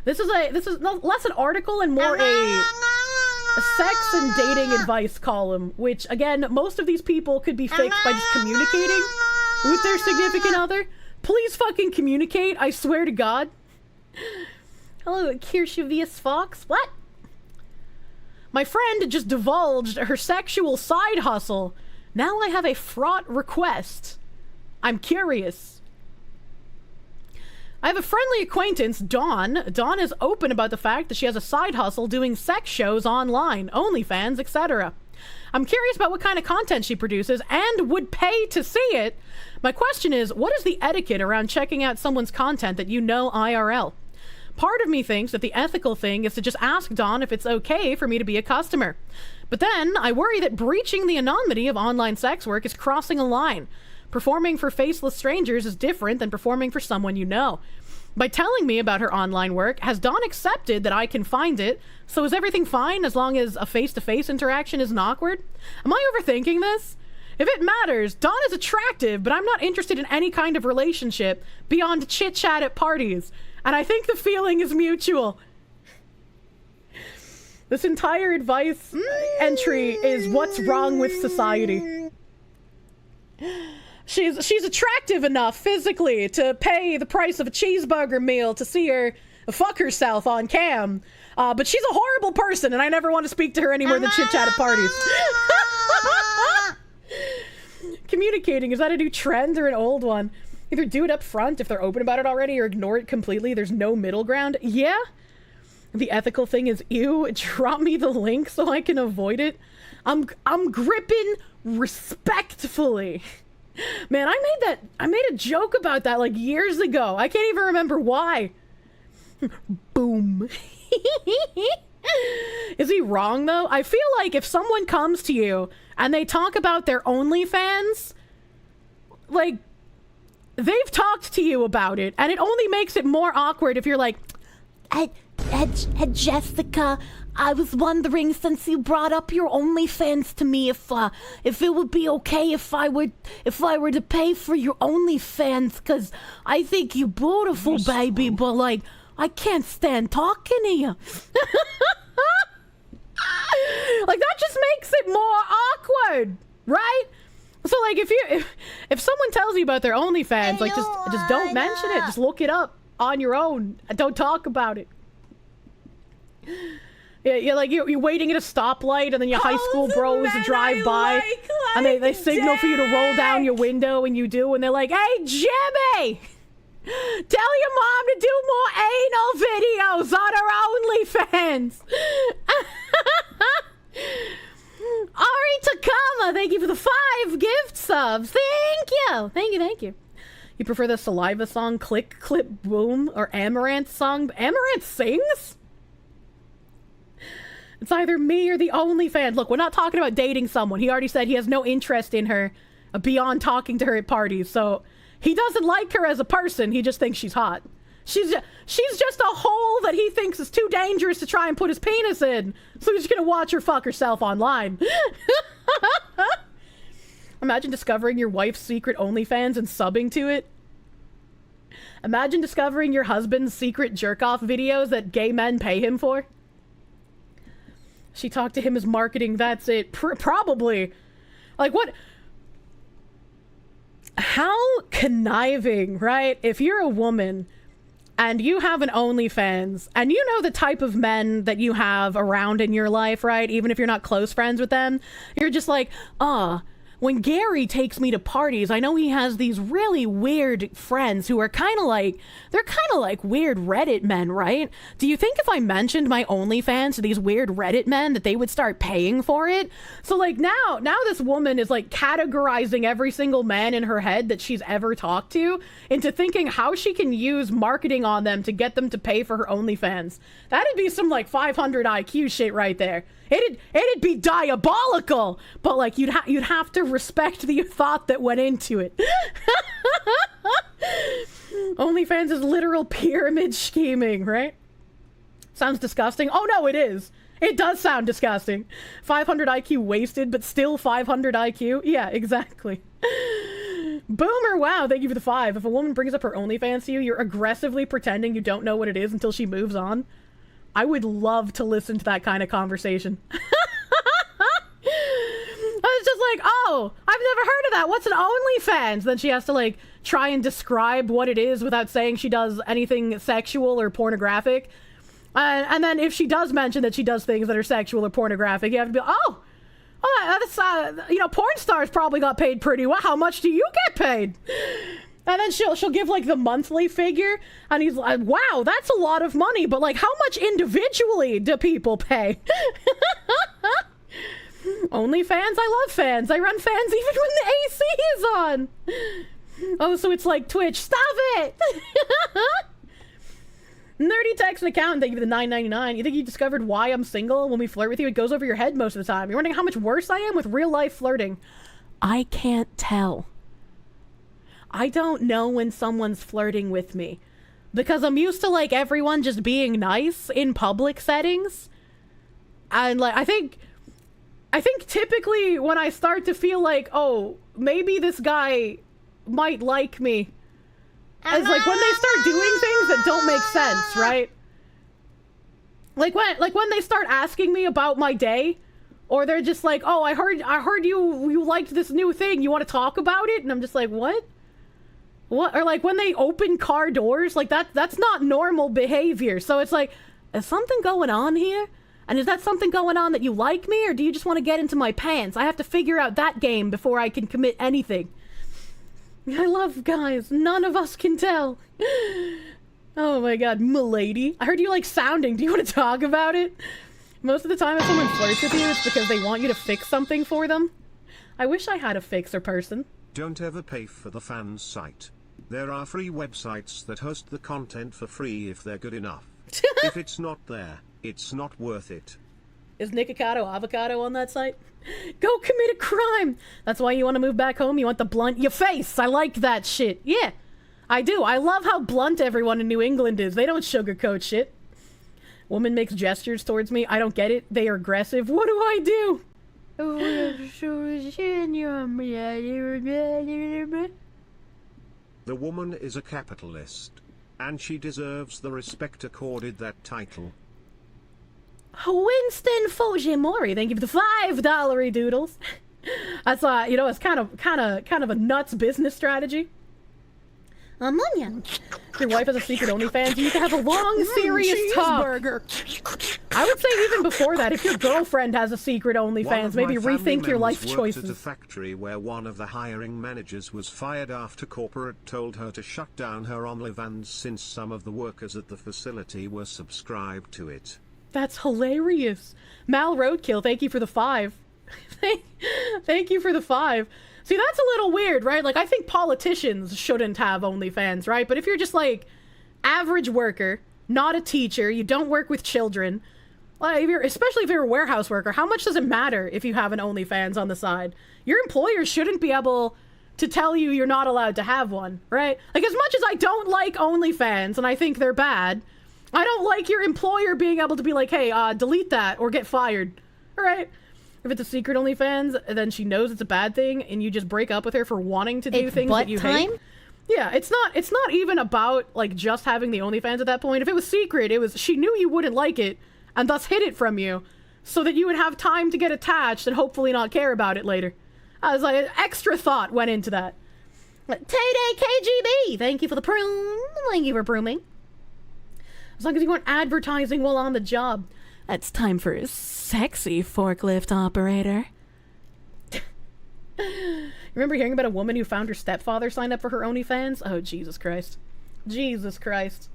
This is less an article and more a sex and dating advice column, which, again, most of these people could be fixed by just communicating with their significant other. Please fucking communicate, I swear to God. Hello, Kirsche vs. Fox. What? My friend just divulged her sexual side hustle. Now I have a fraught request. I'm curious. I have a friendly acquaintance, Dawn. Dawn is open about the fact that she has a side hustle doing sex shows online, OnlyFans, etc. I'm curious about what kind of content she produces and would pay to see it. My question is, what is the etiquette around checking out someone's content that you know IRL? Part of me thinks that the ethical thing is to just ask Dawn if it's okay for me to be a customer. But then I worry that breaching the anonymity of online sex work is crossing a line. Performing for faceless strangers is different than performing for someone you know. By telling me about her online work, has Dawn accepted that I can find it? So is everything fine as long as a face-to-face interaction isn't awkward? Am I overthinking this? If it matters, Dawn is attractive, but I'm not interested in any kind of relationship beyond chit-chat at parties. And I think the feeling is mutual. This entire advice entry is what's wrong with society. She's attractive enough physically to pay the price of a cheeseburger meal to see her fuck herself on cam. But she's a horrible person, and I never want to speak to her any more than chit-chat at parties. Communicating, is that a new trend or an old one? Either do it up front if they're open about it already, or ignore it completely. There's no middle ground. Yeah? The ethical thing is, ew, drop me the link so I can avoid it. I'm gripping respectfully. Man, I made a joke about that like years ago. I can't even remember why. Boom. Is he wrong though? I feel like if someone comes to you and they talk about their OnlyFans, like, they've talked to you about it, and it only makes it more awkward if you're like, Jessica, I was wondering, since you brought up your OnlyFans to me, if it would be okay if I were to pay for your OnlyFans, cause I think you're beautiful, baby, but like, I can't stand talking to you. Like, that just makes it more awkward, right? So like, if someone tells you about their OnlyFans, like, just don't mention it. Just look it up on your own. Don't talk about it. Yeah, like you're waiting at a stoplight, and then your high school bros drive by, and they signal for you to roll down your window, and you do, and they're like, "Hey, Jimmy, tell your mom to do more anal videos on her OnlyFans." Ari Takama, thank you for the 5 gift subs. Thank you. You prefer the Saliva song, Click, Clip, Boom, or Amaranth song? Amaranth sings? It's either me or the OnlyFans. Look, we're not talking about dating someone. He already said he has no interest in her beyond talking to her at parties. So he doesn't like her as a person. He just thinks she's hot. She's just a hole that he thinks is too dangerous to try and put his penis in. So he's just gonna watch her fuck herself online. Imagine discovering your wife's secret OnlyFans and subbing to it. Imagine discovering your husband's secret jerk-off videos that gay men pay him for. She talked to him as marketing, that's it. Probably. Like, what? How conniving, right? If you're a woman and you have an OnlyFans, and you know the type of men that you have around in your life, right? Even if you're not close friends with them, you're just like, when Gary takes me to parties, I know he has these really weird friends who are kind of like weird Reddit men, right? Do you think if I mentioned my OnlyFans to these weird Reddit men that they would start paying for it? So like now this woman is like categorizing every single man in her head that she's ever talked to into thinking how she can use marketing on them to get them to pay for her OnlyFans. That'd be some like 500 IQ shit right there. It'd be diabolical, but like you'd have to respect the thought that went into it. OnlyFans is literal pyramid scheming, right? Sounds disgusting. Oh no, it is. It does sound disgusting. 500 IQ wasted, but still 500 IQ. Yeah, exactly. Boomer, wow, thank you for the 5. If a woman brings up her OnlyFans to you, you're aggressively pretending you don't know what it is until she moves on. I would love to listen to that kind of conversation. I was just like, oh, I've never heard of that. What's an OnlyFans? Then she has to, like, try and describe what it is without saying she does anything sexual or pornographic. And then if she does mention that she does things that are sexual or pornographic, you have to be, oh, that's, porn stars probably got paid pretty well. How much do you get paid? And then she'll give, like, the monthly figure, and he's like, wow, that's a lot of money, but, like, how much individually do people pay? OnlyFans? I love fans. I run fans even when the AC is on. Oh, so it's like Twitch. Stop it! Nerdy text an account, thank you for the $9.99. You think you discovered why I'm single? When we flirt with you, it goes over your head most of the time. You're wondering how much worse I am with real life flirting. I can't tell. I don't know when someone's flirting with me. Because I'm used to, like, everyone just being nice in public settings. And, like, I think typically when I start to feel like, oh, maybe this guy might like me, as like when they start doing things that don't make sense, right? Like when they start asking me about my day, or they're just like, oh, I heard you liked this new thing. You want to talk about it? And I'm just like, what? What? Or like when they open car doors, like that's not normal behavior. So it's like, is something going on here? And is that something going on that you like me, or do you just want to get into my pants? I have to figure out that game before I can commit anything. I love guys. None of us can tell. Oh my god, milady. I heard you like sounding. Do you want to talk about it? Most of the time if someone flirts with you, it's because they want you to fix something for them. I wish I had a fixer person. Don't ever pay for the fans site. There are free websites that host the content for free if they're good enough. If it's not there, it's not worth it. Is Nikocado Avocado on that site? Go commit a crime! That's why you want to move back home? You want the blunt? Your face! I like that shit. Yeah, I do. I love how blunt everyone in New England is. They don't sugarcoat shit. Woman makes gestures towards me. I don't get it. They are aggressive. What do I do? The woman is a capitalist, and she deserves the respect accorded that title. Winston Fujimori, thank you for the $5 doodles. That's it's kind of a nuts business strategy. Munya. Your wife has a secret OnlyFans. You can have a long, serious talk. I would say even before that, if your girlfriend has a secret OnlyFans, maybe rethink your life choices. At a factory where one of the hiring managers was fired after corporate told her to shut down her OnlyFans since some of the workers at the facility were subscribed to it. That's hilarious. Mal Roadkill, thank you for the 5. Thank you for the 5. See, that's a little weird, right? Like, I think politicians shouldn't have OnlyFans, right? But if you're just, like, average worker, not a teacher, you don't work with children, like, especially if you're a warehouse worker, how much does it matter if you have an OnlyFans on the side? Your employer shouldn't be able to tell you you're not allowed to have one, right? Like, as much as I don't like OnlyFans, and I think they're bad, I don't like your employer being able to be like, hey, delete that or get fired, all right? If it's a secret OnlyFans, then she knows it's a bad thing, and you just break up with her for wanting to do things that you hate. Yeah, it's not even about, like, just having the OnlyFans at that point. If it was secret, she knew you wouldn't like it, and thus hid it from you, so that you would have time to get attached and hopefully not care about it later. I was like, extra thought went into that. Tay-Day KGB, thank you for the prune. Thank you for brooming. As long as you weren't advertising while on the job. It's time for a sexy forklift operator. Remember hearing about a woman who found her stepfather signed up for her OnlyFans? Oh, Jesus Christ. Jesus Christ.